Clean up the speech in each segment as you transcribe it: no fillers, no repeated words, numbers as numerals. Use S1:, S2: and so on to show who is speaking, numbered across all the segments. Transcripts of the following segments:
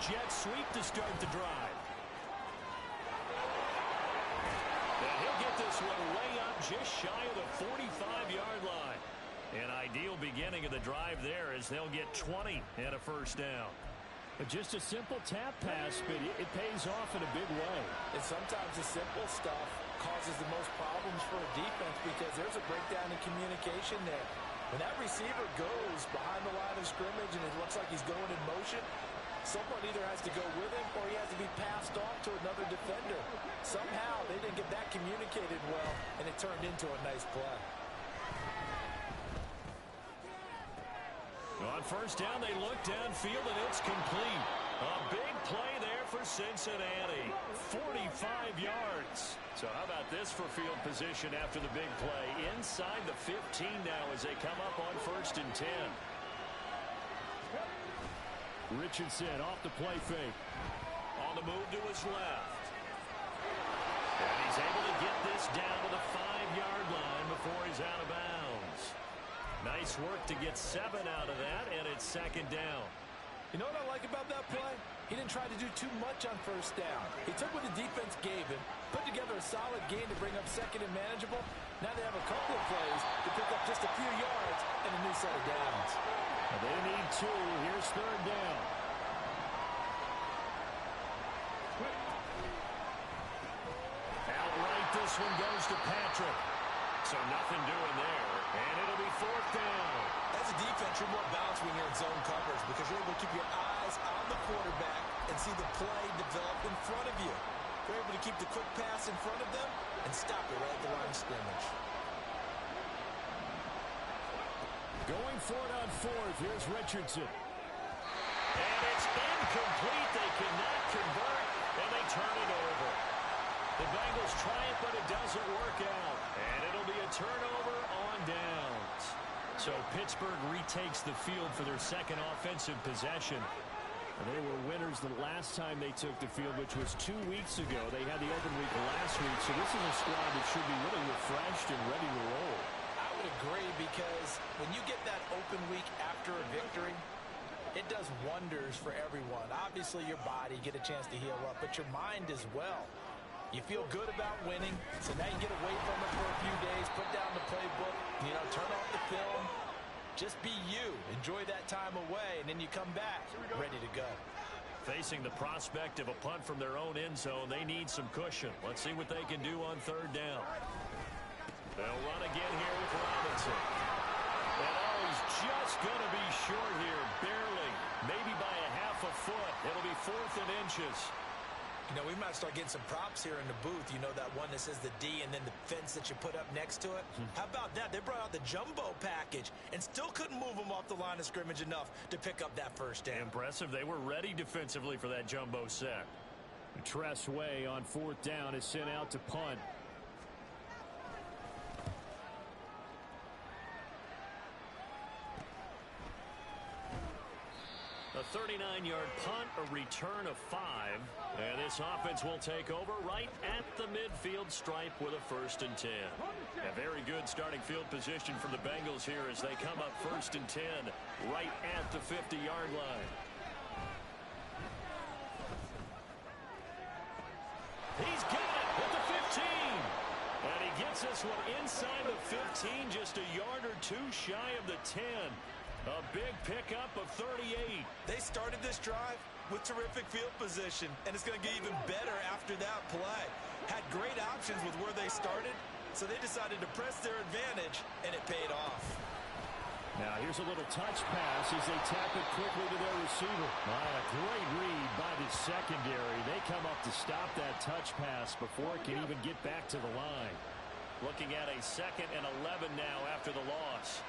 S1: jet sweep to start the drive. And he'll get this one way up just shy of the 45-yard line. An ideal beginning of the drive there as they'll get 20 and a first down. But just a simple tap pass, but it pays off in a big way.
S2: And sometimes the simple stuff causes the most problems for a defense because there's a breakdown in communication there. When that receiver goes behind the line of scrimmage and it looks like he's going in motion, someone either has to go with him or he has to be passed off to another defender. Somehow they didn't get that communicated well, and it turned into a nice play.
S1: On first down, they look downfield, and it's complete. A big play there for Cincinnati. 45 yards. So how about this for field position after the big play? Inside the 15 now as they come up on 1st and 10. Richardson off the play fake. On the move to his left. And he's able to get this down to the 5-yard line before he's out of bounds. Nice work to get 7 out of that, and it's 2nd down.
S2: You know what I like about that play? He didn't try to do too much on first down. He took what the defense gave him, put together a solid game to bring up 2nd and manageable. Now they have a couple of plays to pick up just a few yards and a new set of downs.
S1: Well, they need 2. Here's 3rd down. Outright, this one goes to Patrick. So nothing doing there, and it'll be 4th down.
S2: As a defense, you're more balanced when you're in zone coverage because you're able to keep your eyes on the quarterback and see the play develop in front of you. You're able to keep the quick pass in front of them and stop it right at the line of scrimmage.
S1: Going for it on 4th. Here's Richardson. And it's incomplete. They cannot convert, and they turn it over. The Bengals try it, but it doesn't work out. And it'll be a turnover on downs. So Pittsburgh retakes the field for their 2nd offensive possession. And they were winners the last time they took the field, which was 2 weeks ago. They had the open week last week, so this is a squad that should be really refreshed and ready to roll.
S2: I would agree because when you get that open week after a victory, it does wonders for everyone. Obviously, your body get a chance to heal up, but your mind as well. You feel good about winning, so now you get away from it for a few days, put down the playbook, turn off the film. Just be you. Enjoy that time away, and then you come back ready to go.
S1: Facing the prospect of a punt from their own end zone, they need some cushion. Let's see what they can do on 3rd down. They'll run again here with Robinson. And he's just going to be short here, barely, maybe by a half a foot. It'll be 4th and inches.
S2: We might start getting some props here in the booth. That one that says the D and then the fence that you put up next to it. How about that? They brought out the jumbo package and still couldn't move them off the line of scrimmage enough to pick up that first down.
S1: Impressive. They were ready defensively for that jumbo set. Tress Way on 4th down is sent out to punt. A 39-yard punt, a return of 5. And this offense will take over right at the midfield stripe with a 1st and 10. A very good starting field position for the Bengals here as they come up 1st and 10 right at the 50-yard line. He's got it at the 15. And he gets this one inside the 15, just a yard or 2 shy of the 10. A big pickup of 38.
S2: They started this drive with terrific field position, and it's going to get even better after that play. Had great options with where they started, so they decided to press their advantage, and it paid off.
S1: Now here's a little touch pass as they tap it quickly to their receiver. A great read by the secondary. They come up to stop that touch pass before it can even get back to the line. Looking at a 2nd and 11 now after the loss.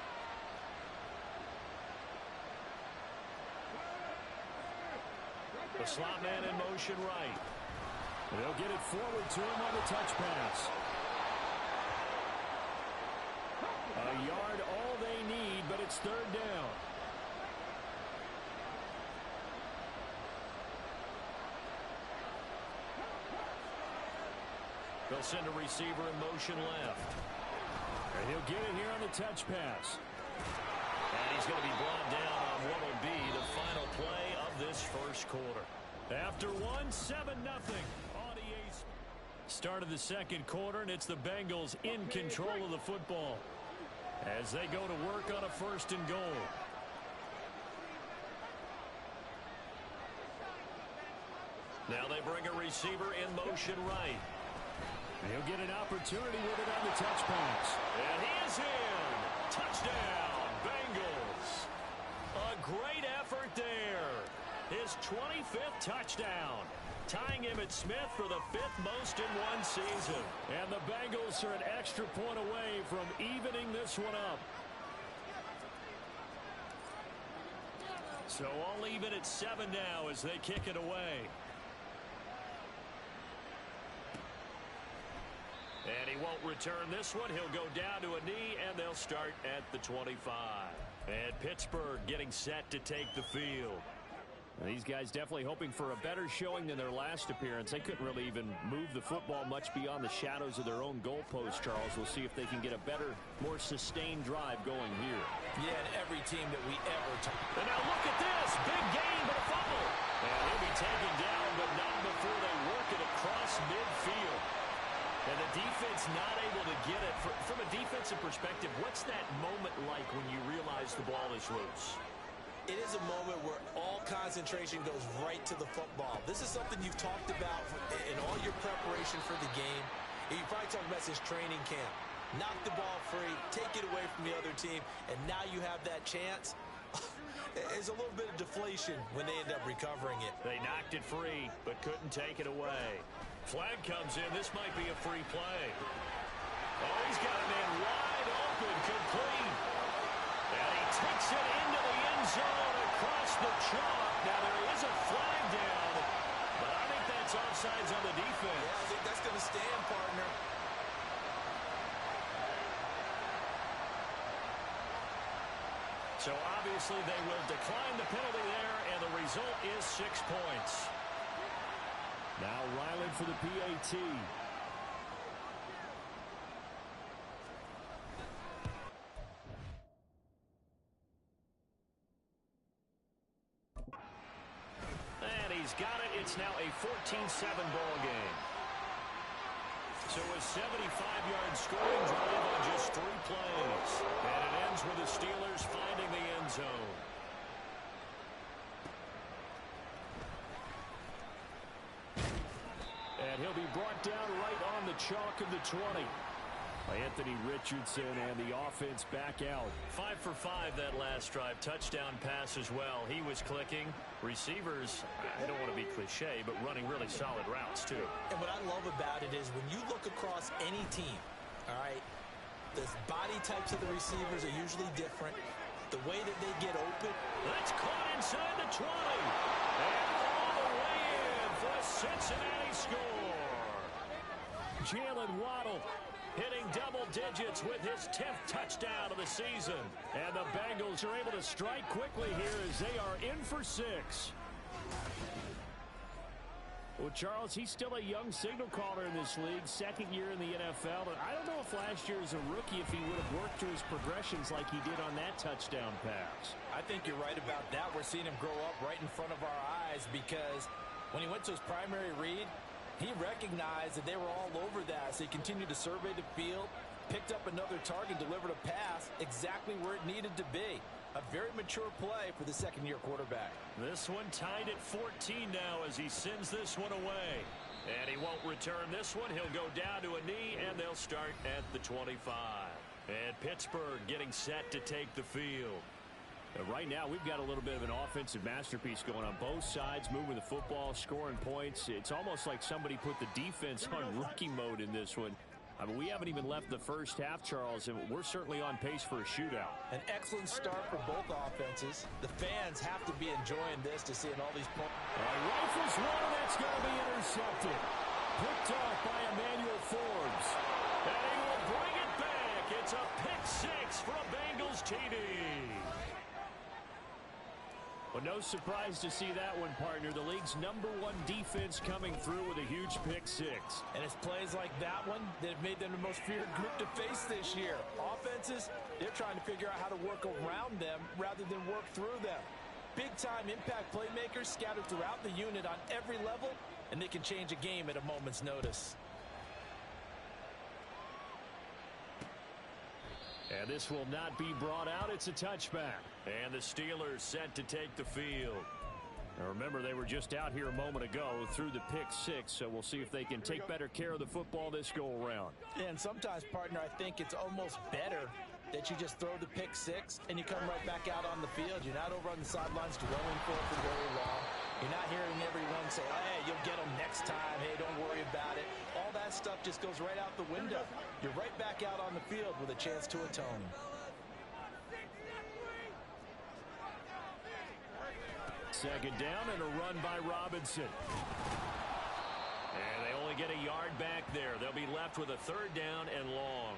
S1: The slot man in motion right. They'll get it forward to him on the touch pass. A yard all they need, but it's 3rd down. They'll send a receiver in motion left. And he'll get it here on the touch pass. And he's going to be brought down on what will be the final play of this 1st quarter. After one, 7-0 on EA. Start of the second quarter, and it's the Bengals in control of the football as they go to work on a 1st and goal. Now they bring a receiver in motion right. He'll get an opportunity with it on the touch pass. And he is in. Touchdown, Bengals. A great effort there. His 25th touchdown. Tying Emmitt Smith for the 5th most in one season. And the Bengals are an extra point away from evening this one up. So all even at 7 now as they kick it away. And he won't return this one. He'll go down to a knee, and they'll start at the 25. And Pittsburgh getting set to take the field.
S3: These guys definitely hoping for a better showing than their last appearance. They couldn't really even move the football much beyond the shadows of their own goalpost, Charles. We'll see if they can get a better, more sustained drive going here.
S2: Yeah, and every team that we ever talk.
S1: And now look at this. Big gain, but a fumble. And he'll be taken down, but not before they work it across midfield. And the defense not able to get it. From a defensive perspective, what's that moment like when you realize the ball is loose?
S2: It is a moment where all concentration goes right to the football. This is something you've talked about in all your preparation for the game. And you probably talked about since training camp. Knock the ball free, take it away from the other team, and now you have that chance. There's a little bit of deflation when they end up recovering it.
S1: They knocked it free, but couldn't take it away. Flag comes in. This might be a free play. Oh, he's got a man wide open, complete. And he takes it into the end zone across the chalk. Now, there is a flag down, but I think that's offsides on the defense.
S2: Yeah, I think that's going to stand, partner.
S1: So, obviously, they will decline the penalty there, and the result is 6 points.
S3: Now Ryland for the PAT.
S1: And he's got it. It's now a 14-7 ball game. So a 75-yard scoring drive on just 3 plays. And it ends with the Steelers finding the end zone. And he'll be brought down right on the chalk of the 20.
S3: Anthony Richardson and the offense back out.
S1: 5 for 5 that last drive. Touchdown pass as well. He was clicking. Receivers, I don't want to be cliche, but running really solid routes too.
S2: And what I love about it is when you look across any team, all right, the body types of the receivers are usually different. The way that they get open.
S1: That's caught inside the 20. And all the way in for a Cincinnati score.
S3: Jalen Waddle
S1: hitting double digits with his 10th touchdown of the season. And the Bengals are able to strike quickly here as they are in for 6.
S3: Well, Charles, he's still a young signal caller in this league, 2nd year in the NFL. And I don't know if last year as a rookie if he would have worked through his progressions like he did on that touchdown pass.
S2: I think you're right about that. We're seeing him grow up right in front of our eyes because when he went to his primary read, he recognized that they were all over that, so he continued to survey the field, picked up another target, delivered a pass exactly where it needed to be. A very mature play for the 2nd-year quarterback.
S1: This one tied at 14 now as he sends this one away. And he won't return this one. He'll go down to a knee, and they'll start at the 25. And Pittsburgh getting set to take the field.
S3: Right now, we've got a little bit of an offensive masterpiece going on both sides, moving the football, scoring points. It's almost like somebody put the defense on rookie mode in this one. I mean, we haven't even left the first half, Charles, and we're certainly on pace for a shootout.
S2: An excellent start for both offenses. The fans have to be enjoying this to see all these points.
S3: Rifles one, that's going to be intercepted. Picked off by Emmanuel Forbes.
S1: And he will bring it back. It's a pick 6 for a Bengals TD.
S3: Well, no surprise to see that one, partner. The league's #1 defense coming through with a huge pick 6.
S2: And it's plays like that one that have made them the most feared group to face this year. Offenses, they're trying to figure out how to work around them rather than work through them. Big-time impact playmakers scattered throughout the unit on every level, and they can change a game at a moment's notice.
S3: And this will not be brought out. It's a touchback. And the Steelers set to take the field. Now remember, they were just out here a moment ago through the pick six, so we'll see if they can take better care of the football this go-around.
S2: And sometimes, partner, I think it's almost better that you just throw the pick six and you come right back out on the field. You're not over on the sidelines dwelling for very long. You're not hearing everyone say, hey, you'll get them next time. Hey, don't worry about it. All that stuff just goes right out the window. You're right back out on the field with a chance to atone.
S3: Second down and a run by Robinson. And they only get a yard back there. They'll be left with a third down and long.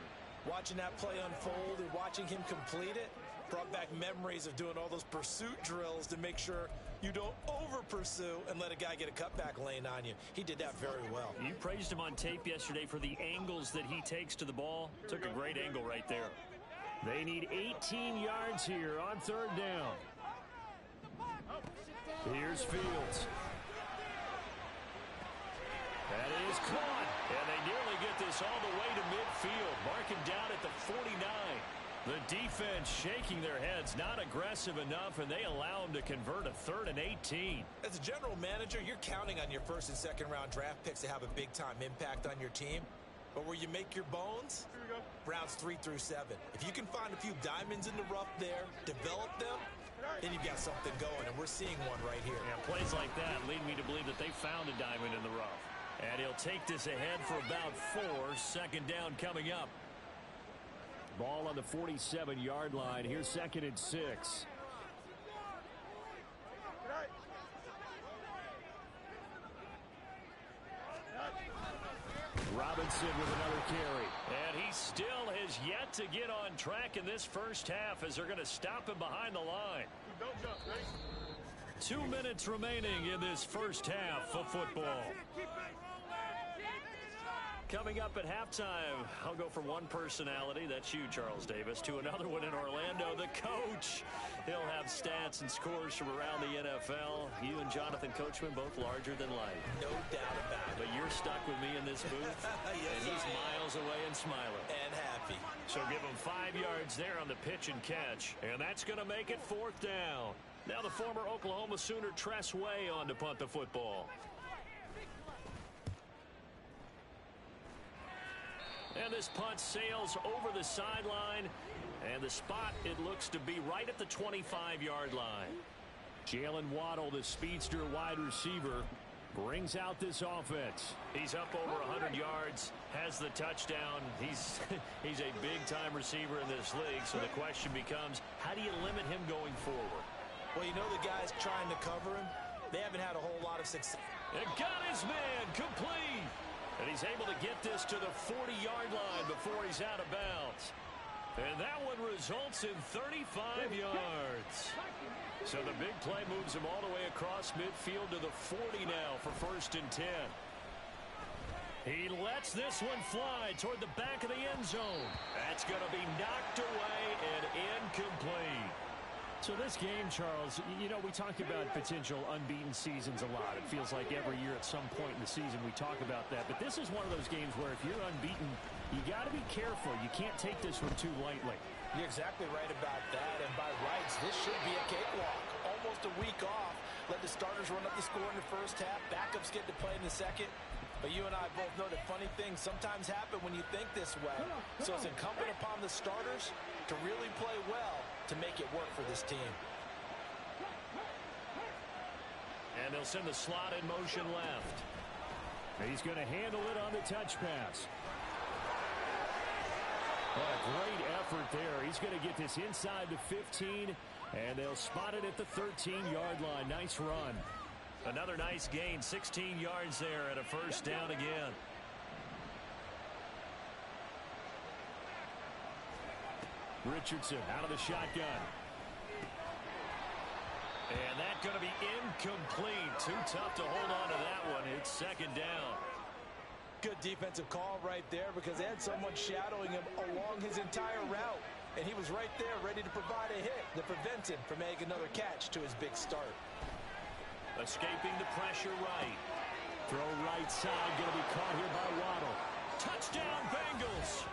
S2: Watching that play unfold and watching him complete it brought back memories of doing all those pursuit drills to make sure you don't over-pursue and let a guy get a cutback lane on you. He did that very well.
S3: You praised him on tape yesterday for the angles that he takes to the ball. Took a great angle right there. They need 18 yards here on third down. Here's Fields. That is caught. And they nearly get this all the way to midfield. Mark him down at the 49. The defense shaking their heads, not aggressive enough, and they allow him to convert a 3rd and 18.
S2: As a general manager, you're counting on your first and second round draft picks to have a big-time impact on your team. But where you make your bones, rounds 3 through 7. If you can find a few diamonds in the rough there, develop them, then you've got something going, and we're seeing one right here.
S3: Yeah, plays like that lead me to believe that they found a diamond in the rough. And he'll take this ahead for about 4. Second down coming up. Ball on the 47-yard line. Here's 2nd and 6. Robinson with another carry. And he still has yet to get on track in this first half as they're going to stop him behind the line. 2 minutes remaining in this first half of football. Coming up at halftime, I'll go from one personality, that's you, Charles Davis, to another one in Orlando, the coach. He'll have stats and scores from around the NFL. You and Jonathan Coachman, both larger than life.
S2: No doubt about it.
S3: But you're stuck with me in this booth,
S2: yes,
S3: and he's miles away and smiling.
S2: And happy.
S3: So give him 5 yards there on the pitch and catch, and that's going to make it 4th down. Now the former Oklahoma Sooner Tress Way on to punt the football. And this punt sails over the sideline. And the spot, it looks to be right at the 25-yard line. Jalen Waddle, the speedster wide receiver, brings out this offense. He's up over 100 yards, has the touchdown. He's a big-time receiver in this league. So the question becomes, how do you limit him going forward?
S2: Well, you know the guys trying to cover him, they haven't had a whole lot of success.
S3: And got his man complete. And he's able to get this to the 40-yard line before he's out of bounds. And that one results in 35 yards. So the big play moves him all the way across midfield to the 40 now for 1st and 10. He lets this one fly toward the back of the end zone. That's going to be knocked away and incomplete.
S4: So this game, Charles, you know, we talk about potential unbeaten seasons a lot. It feels like every year at some point in the season we talk about that. But this is one of those games where if you're unbeaten, you got to be careful. You can't take this one too lightly.
S2: You're exactly right about that. And by rights, this should be a cakewalk. Almost a week off. Let the starters run up the score in the first half. Backups get to play in the second. But you and I both know that funny things sometimes happen when you think this way. So it's incumbent upon the starters to really play well to make it work for this team.
S3: And they'll send the slot in motion left.
S4: He's going to handle it on the touch pass.
S3: What a great effort there. He's going to get this inside the 15, and they'll spot it at the 13-yard line. Nice run. Another nice gain, 16 yards there and a 1st down again. Richardson out of the shotgun. And that's going to be incomplete. Too tough to hold on to that one. It's 2nd down.
S2: Good defensive call right there because they had someone shadowing him along his entire route. and he was right there ready to provide a hit to prevent him from making another catch to his big start.
S3: Escaping the pressure right. Throw right side, going to be caught here by Waddle. Touchdown, Bengals.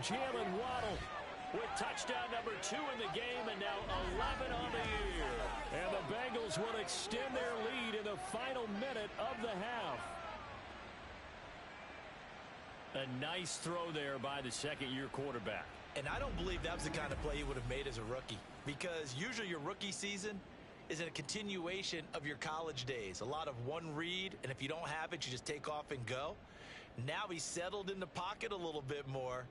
S3: Jalen Waddle with touchdown number 2 in the game, and now 11 on the year. And the Bengals will extend their lead in the final minute of the half. A nice throw there by the second-year quarterback.
S2: And I don't believe that was the kind of play he would have made as a rookie, because usually your rookie season is a continuation of your college days. A lot of one read, and if you don't have it, you just take off and go. Now he's settled in the pocket a little bit more,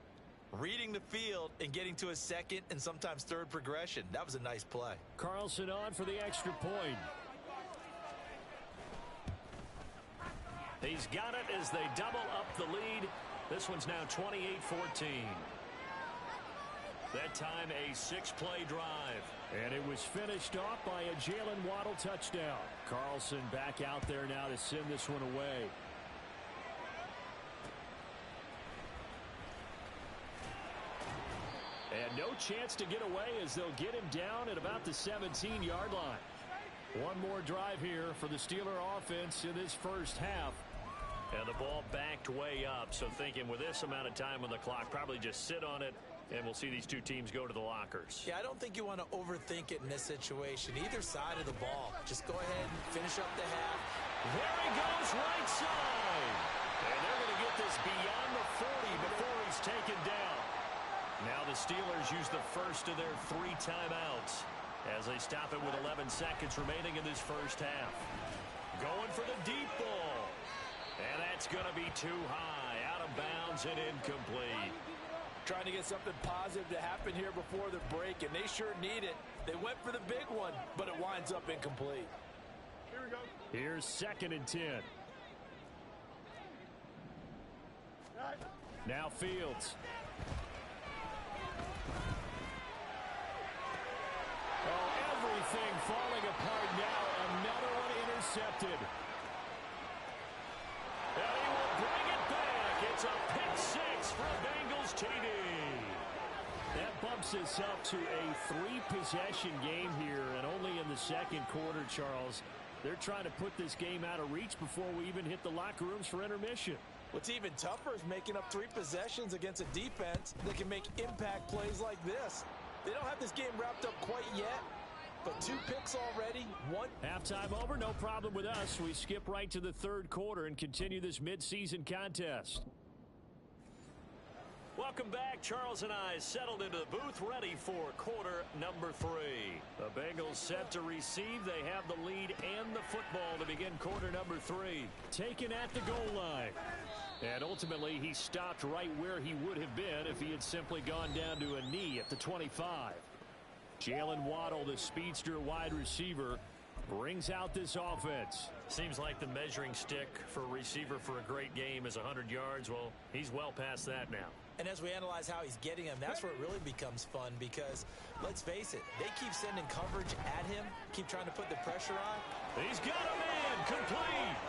S2: reading the field and getting to his second and sometimes third progression. That was a nice play.
S3: Carlson on for the extra point. He's got it as they double up the lead. This one's now 28-14. That time a 6-play drive. And it was finished off by a Jalen Waddle touchdown. Carlson back out there now to send this one away. And no chance to get away as they'll get him down at about the 17-yard line. One more drive here for the Steeler offense in this first half. And the ball backed way up, so thinking with this amount of time on the clock, probably just sit on it, and we'll see these two teams go to the lockers.
S2: Yeah, I don't think you want to overthink it in this situation. Either side of the ball. Just go ahead and finish up the half.
S3: There he goes, right side. And they're going to get this beyond the 40 before he's taken down. Now the Steelers use the first of their 3 timeouts as they stop it with 11 seconds remaining in this first half. Going for the deep ball. And that's going to be too high, out of bounds and incomplete.
S2: Trying to get something positive to happen here before the break, and they sure need it. They went for the big one, but it winds up incomplete.
S4: Here we go.
S3: Here's 2nd and 10. Now Fields. Oh, everything falling apart now. Another one intercepted. And he will bring it back. It's a pick 6 for a Bengals TD. That bumps us up to a 3-possession game here, and only in the second quarter, Charles. They're trying to put this game out of reach before we even hit the locker rooms for intermission.
S2: What's even tougher is making up 3 possessions against a defense that can make impact plays like this. They don't have this game wrapped up quite yet, but 2 picks already, 1.
S3: Halftime over, no problem with us. We skip right to the third quarter and continue this midseason contest. Welcome back. Charles and I settled into the booth, ready for quarter number 3. The Bengals set to receive. They have the lead and the football to begin quarter number 3. Taken at the goal line. And ultimately, he stopped right where he would have been if he had simply gone down to a knee at the 25. Jalen Waddle, the speedster wide receiver, brings out this offense. Seems like the measuring stick for a receiver for a great game is 100 yards. Well, he's well past that now.
S2: And as we analyze how he's getting him, that's where it really becomes fun, because, let's face it, they keep sending coverage at him, keep trying to put the pressure on.
S3: He's got a man, complete.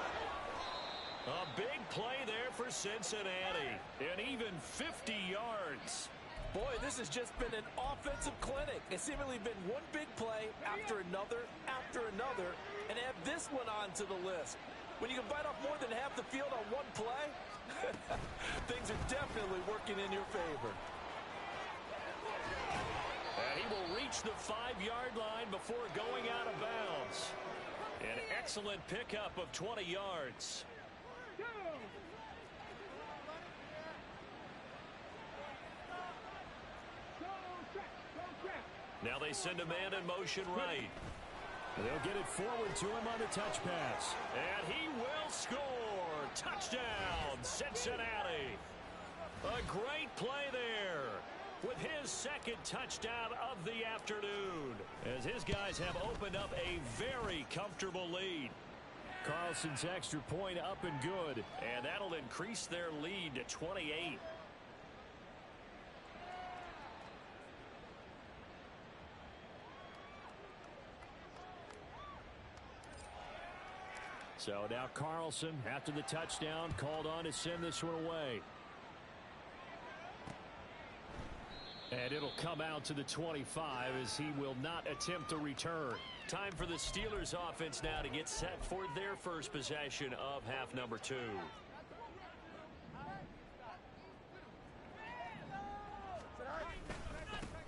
S3: A big play there for Cincinnati, and even 50 yards.
S2: Boy, this has just been an offensive clinic. It's seemingly been one big play after another, and add this one on to the list. When you can bite off more than half the field on one play, things are definitely working in your favor.
S3: And he will reach the 5-yard line before going out of bounds. An excellent pickup of 20 yards. Now they send a man in motion right. They'll get it forward to him on the touch pass. And he will score. Touchdown, Cincinnati. A great play there with his 2nd touchdown of the afternoon, as his guys have opened up a very comfortable lead. Carlson's extra point up and good, and that'll increase their lead to 28. So now Carlson, after the touchdown, called on to send this one away. And
S4: it'll come out to the 25 as he will not attempt to return.
S3: Time for the Steelers offense now to get set for their first possession of half number 2.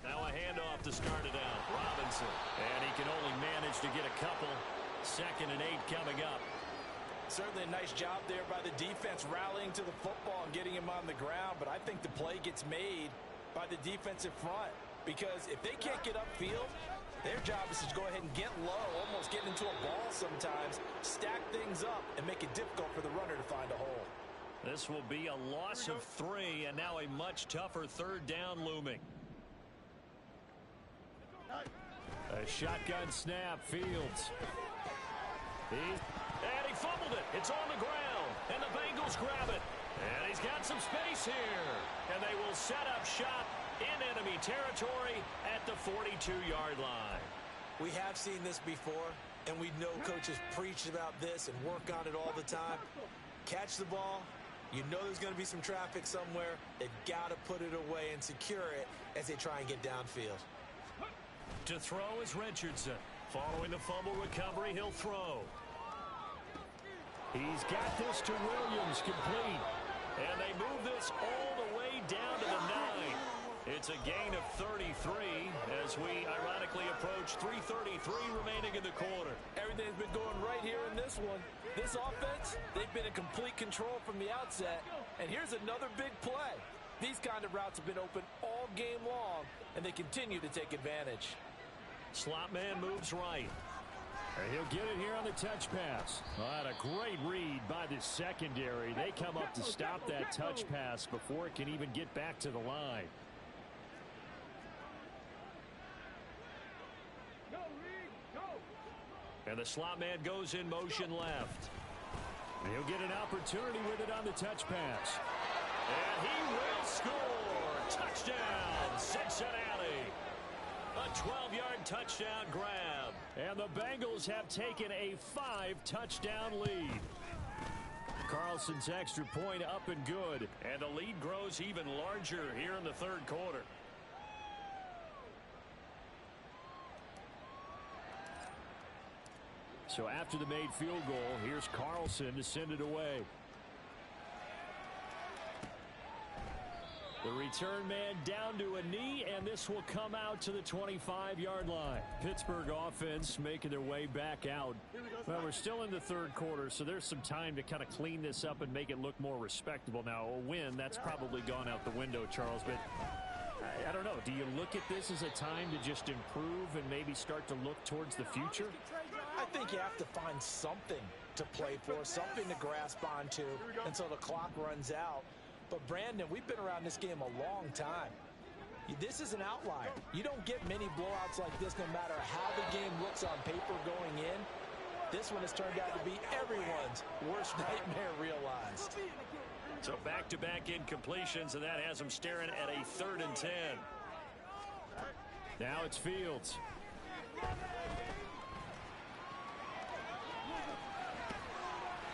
S3: Now a handoff to start it out. Robinson. And he can only manage to get a couple. 2nd and 8 coming up.
S2: Certainly a nice job there by the defense rallying to the football and getting him on the ground. But I think the play gets made by the defensive front. Because if they can't get upfield, their job is to go ahead and get low, almost get into a ball sometimes, stack things up, and make it difficult for the runner to find a hole.
S3: This will be a loss of 3, and now a much tougher 3rd down looming.
S4: A shotgun snap, Fields.
S3: And he fumbled it. It's on the ground, and the Bengals grab it. And he's got some space here. And they will set up shop in enemy territory at the 42-yard line.
S2: We have seen this before, and we know coaches preach about this and work on it all the time. Catch the ball. You know there's going to be some traffic somewhere. They've got to put it away and secure it as they try and get downfield.
S3: To throw is Richardson. Following the fumble recovery, he'll throw.
S4: He's got this to Williams, complete.
S3: And they move this all the way down to the 9. It's a gain of 33 as we ironically approach 3:33 remaining in the quarter.
S2: Everything's been going right here in this one. This offense, they've been in complete control from the outset. And here's another big play. These kind of routes have been open all game long, and they continue to take advantage.
S3: Slot man moves right.
S4: And he'll get it here on the touch pass. What a great read by the secondary. They come up to stop that touch pass before it can even get back to the line.
S3: And the slot man goes in motion left.
S4: And he'll get an opportunity with it on the touch pass.
S3: And he will score. Touchdown, Cincinnati. A 12-yard touchdown grab.
S4: And the Bengals have taken a 5-touchdown lead. Carlson's extra point up and good.
S3: And the lead grows even larger here in the 3rd quarter.
S4: So after the made field goal, here's Carlson to send it away. The return man down to a knee, and this will come out to the 25-yard line. Pittsburgh offense making their way back out. Well, we're still in the 3rd quarter, so there's some time to kind of clean this up and make it look more respectable. Now, a win, that's probably gone out the window, Charles, but I don't know. Do you look at this as a time to just improve and maybe start to look towards the future?
S2: I think you have to find something to play for, something to grasp onto until the clock runs out. But, Brandon, we've been around this game a long time. This is an outlier. You don't get many blowouts like this no matter how the game looks on paper going in. This one has turned out to be everyone's worst nightmare realized.
S3: So back-to-back incompletions, and that has them staring at a 3rd and 10.
S4: Now it's Fields.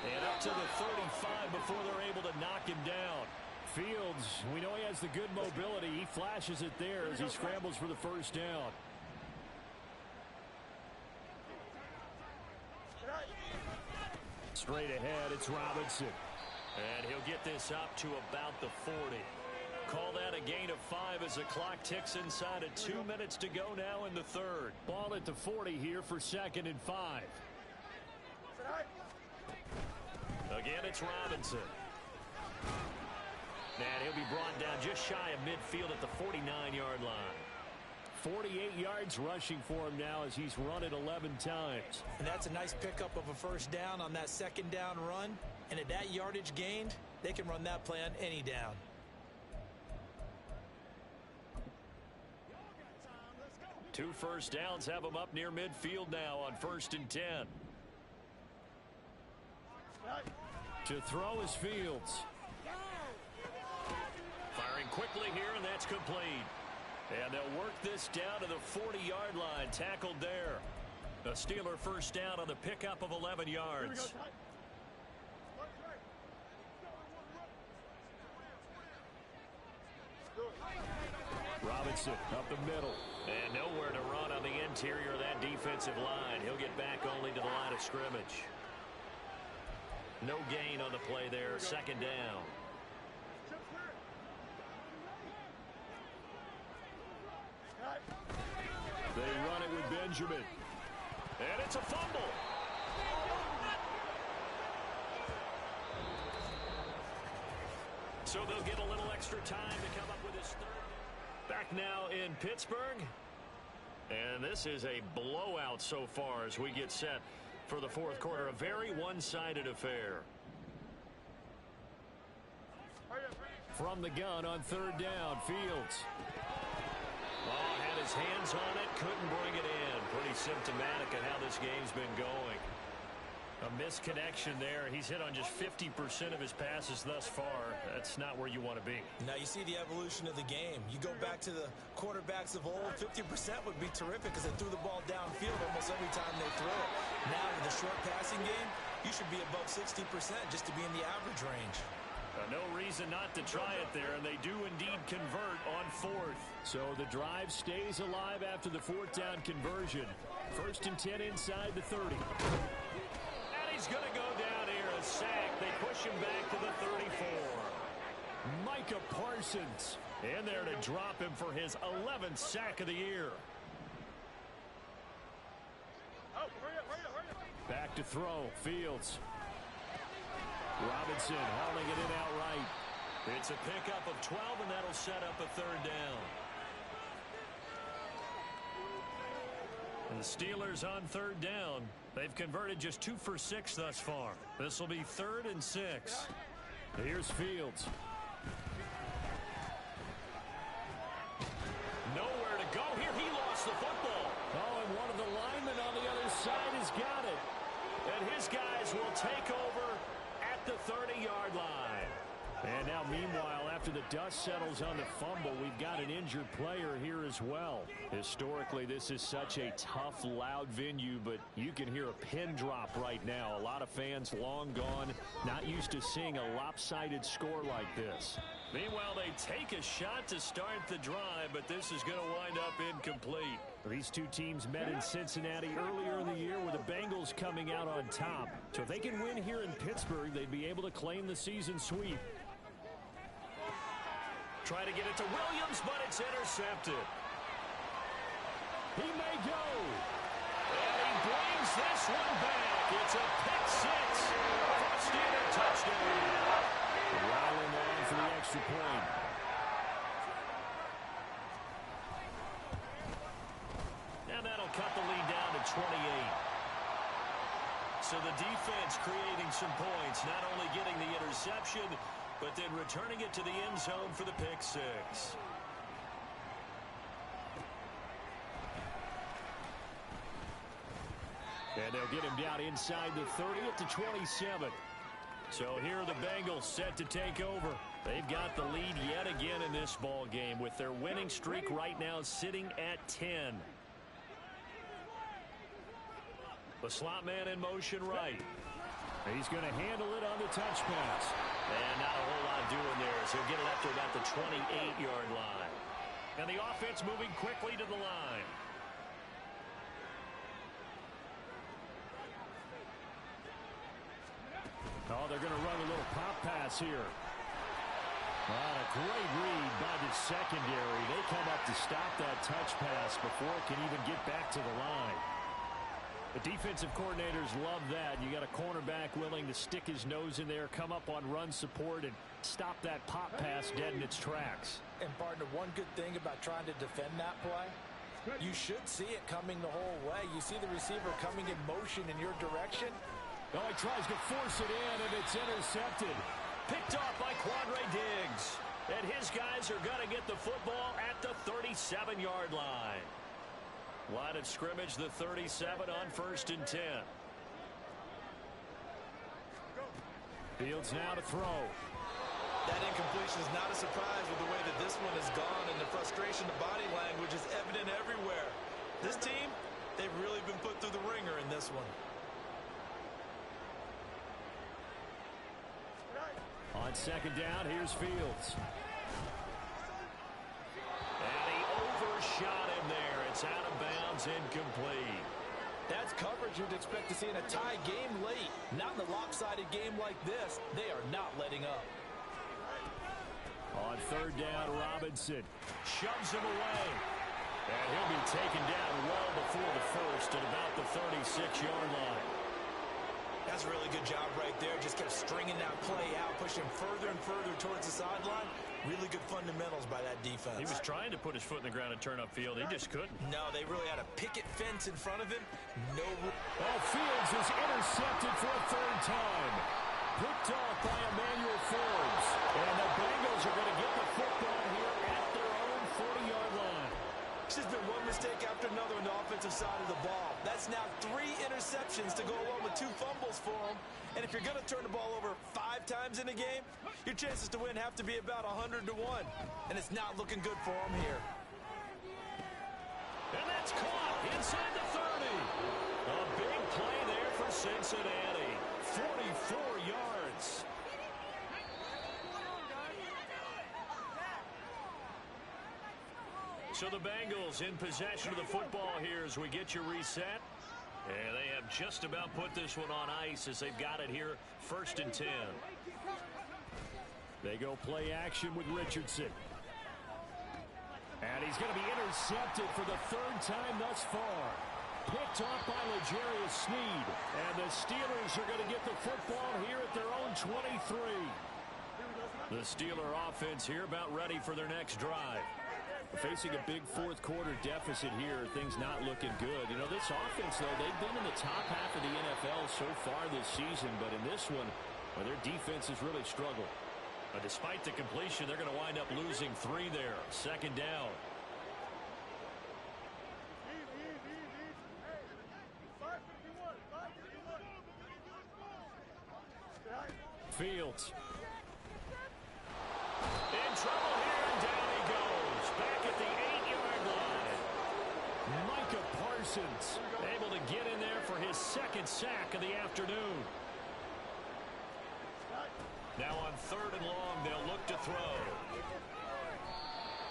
S3: And up to the 35 before they're able to knock him down.
S4: Fields, we know he has the good mobility. He flashes it there as he scrambles for the 1st down. Straight ahead, it's Robinson.
S3: And he'll get this up to about the 40. Call that a gain of 5 as the clock ticks inside of 2 minutes to go now in the 3rd.
S4: Ball at the 40 here for 2nd and 5.
S3: Again, it's Robinson. And he'll be brought down just shy of midfield at the 49-yard line.
S4: 48 yards rushing for him now as he's run it 11 times.
S2: And that's a nice pickup of a 1st down on that 2nd down run. And at that yardage gained, they can run that play on any down.
S3: Two 1st downs have them up near midfield now on 1st and 10.
S4: To throw is Fields.
S3: Firing quickly here, and that's complete. And they'll work this down to the 40-yard line. Tackled there. A Steeler 1st down on the pickup of 11 yards. Robinson up the middle.
S1: And nowhere to run on the interior of that defensive line. He'll get back only to the line of scrimmage. No gain on the play there. Second down.
S3: They run it with Benjamin.
S1: And it's a fumble. So they'll get a little extra time to come up with his third. Back now in Pittsburgh. And this is a blowout so far as we get set for the fourth quarter. A very one-sided affair.
S3: From the gun on third down, Fields.
S1: Oh, had his hands on it, couldn't bring it in. Pretty symptomatic of how this game's been going.
S4: A misconnection there. He's hit on just 50% of his passes thus far. That's not where you want to be.
S2: Now you see the evolution of the game. You go back to the quarterbacks of old, 50% would be terrific because they threw the ball downfield almost every time they throw it. Now with the short passing game, you should be above 60% just to be in the average range.
S4: No reason not to try it there, and they do indeed convert on fourth.
S3: So the drive stays alive after the fourth down conversion. 1st and 10 inside the 30.
S1: And he's going to go down here, a sack. They push him back to the 34.
S3: Micah Parsons
S4: in there to drop him for his 11th sack of the year.
S3: Back to throw, Fields. Robinson hauling it in outright.
S1: It's a pickup of 12, and that'll set up a third down.
S4: And the Steelers on third down. They've converted just 2 for 6 thus far. This will be 3rd and 6.
S3: Here's Fields.
S1: Nowhere to go here. He lost the football.
S3: Oh, and one of the linemen on the other side has got it.
S1: And his guys will take over at the 30-yard line.
S3: And now, meanwhile, after the dust settles on the fumble, we've got an injured player here as well. Historically, this is such a tough, loud venue, but you can hear a pin drop right now. A lot of fans long gone, not used to seeing a lopsided score like this.
S1: Meanwhile, they take a shot to start the drive, but this is going to wind up incomplete.
S3: These two teams met in Cincinnati earlier in the year with the Bengals coming out on top. So if they can win here in Pittsburgh, they'd be able to claim the season sweep.
S1: Try to get it to Williams, but it's intercepted.
S3: He may go.
S1: And he brings this one back. It's a pick six. First in, touchdown.
S3: Rattling on for the extra point.
S1: And that'll cut the lead down to 28. So the defense creating some points, not only getting the interception, but then returning it to the end zone for the pick six.
S3: And they'll get him down inside the 30 at the 27.
S1: So here are the Bengals set to take over.
S3: They've got the lead yet again in this ball game with their winning streak right now sitting at 10.
S1: The slot man in motion right.
S3: He's going to handle it on the touch pass.
S1: And not a whole lot doing there, so he'll get it up to about the 28-yard line.
S4: And the offense moving quickly to the line.
S3: Oh, they're going to run a little pop pass here. Oh, a great read by the secondary. They come up to stop that touch pass before it can even get back to the line. The defensive coordinators love that. You got a cornerback willing to stick his nose in there, come up on run support, and stop that pop pass dead in its tracks.
S2: And, partner, one good thing about trying to defend that play, you should see it coming the whole way. You see the receiver coming in motion in your direction.
S3: Oh, he tries to force it in, and it's intercepted.
S1: Picked off by Quandre Diggs. And his guys are going to get the football at the 37-yard line. Line of scrimmage, the 37 on 1st and 10.
S3: Fields now to throw.
S2: That incompletion is not a surprise with the way that this one has gone, and the frustration, the body language is evident everywhere. This team, they've really been put through the ringer in this one.
S3: On second down, here's Fields.
S1: And he
S3: is incomplete.
S2: That's coverage you'd expect to see in a tie game late. Not in a lopsided game like this. They are not letting up.
S3: On third down, Robinson shoves him away. And he'll be taken down well before the first at about the 36-yard line.
S2: That's a really good job right there. Just kept stringing that play out, pushing him further and further towards the sideline. Really good fundamentals by that defense.
S3: He was trying to put his foot in the ground and turn upfield. He just couldn't.
S2: No, they really had a picket fence in front of him. No.
S3: Fields is intercepted for a third time. Picked off by Emmanuel Forbes. And the Bengals are going to get the football here at their own 40-yard line.
S2: It's just been one mistake after another on the offensive side of the ball. That's now 3 interceptions to go along with 2 fumbles for them. And if you're going to turn the ball over 5 times in a game, your chances to win have to be about 100 to 1. And it's not looking good for them here.
S3: And that's caught inside the 30. A big play there for Cincinnati. 44 yards. So the Bengals in possession of the football here as we get your reset. And they have just about put this one on ice as they've got it here, 1st and 10. They go play action with Richardson. And he's going to be intercepted for the 3rd time thus far. Picked off by L'Jarius Sneed. And the Steelers are going to get the football here at their own 23. The Steeler offense here about ready for their next drive. Facing a big 4th quarter deficit here, things not looking good. You know, this offense, though, they've been in the top half of the NFL so far this season, but in this one, well, their defense has really struggled. But despite the completion, they're going to wind up losing 3 there. 2nd down. Fields. In trouble here, and down he goes. Back at the 8-yard line. Micah Parsons able to get in there for his 2nd sack of the afternoon. Now on 3rd and long, they'll look to throw.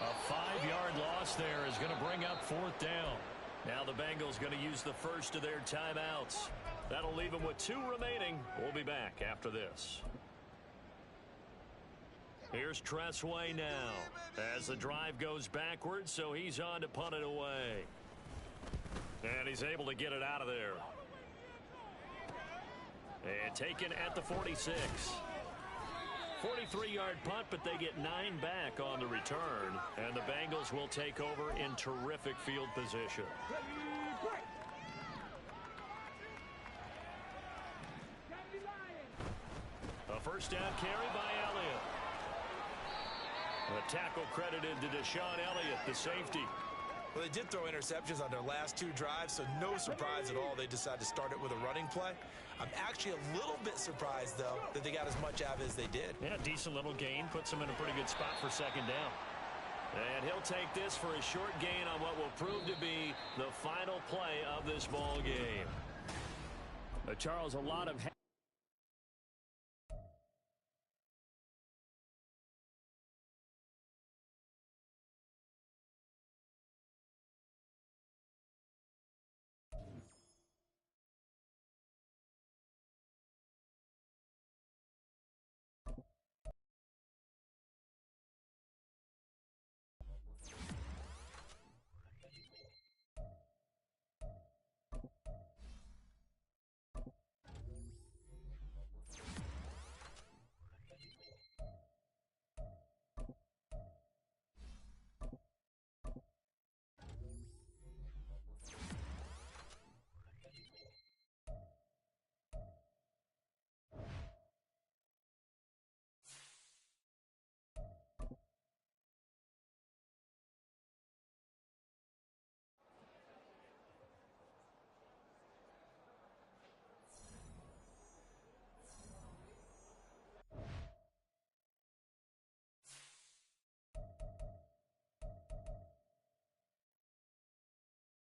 S3: A 5-yard loss there is going to bring up 4th down. Now the Bengals going to use the first of their timeouts. That'll leave them with 2 remaining. We'll be back after this. Here's Tressway now as the drive goes backwards, so he's on to punt it away. And he's able to get it out of there. And taken at the 46. 43-yard punt, but they get 9 back on the return. And the Bengals will take over in terrific field position. A first down carry by Elliott. A tackle credited to Deshaun Elliott, the safety.
S2: Well, they did throw interceptions on their last 2 drives, so no surprise at all they decided to start it with a running play. I'm actually a little bit surprised, though, that they got as much out of it as they did.
S3: Yeah, decent little gain. Puts them in a pretty good spot for 2nd down. And he'll take this for a short gain on what will prove to be the final play of this ball game. Charles, a lot of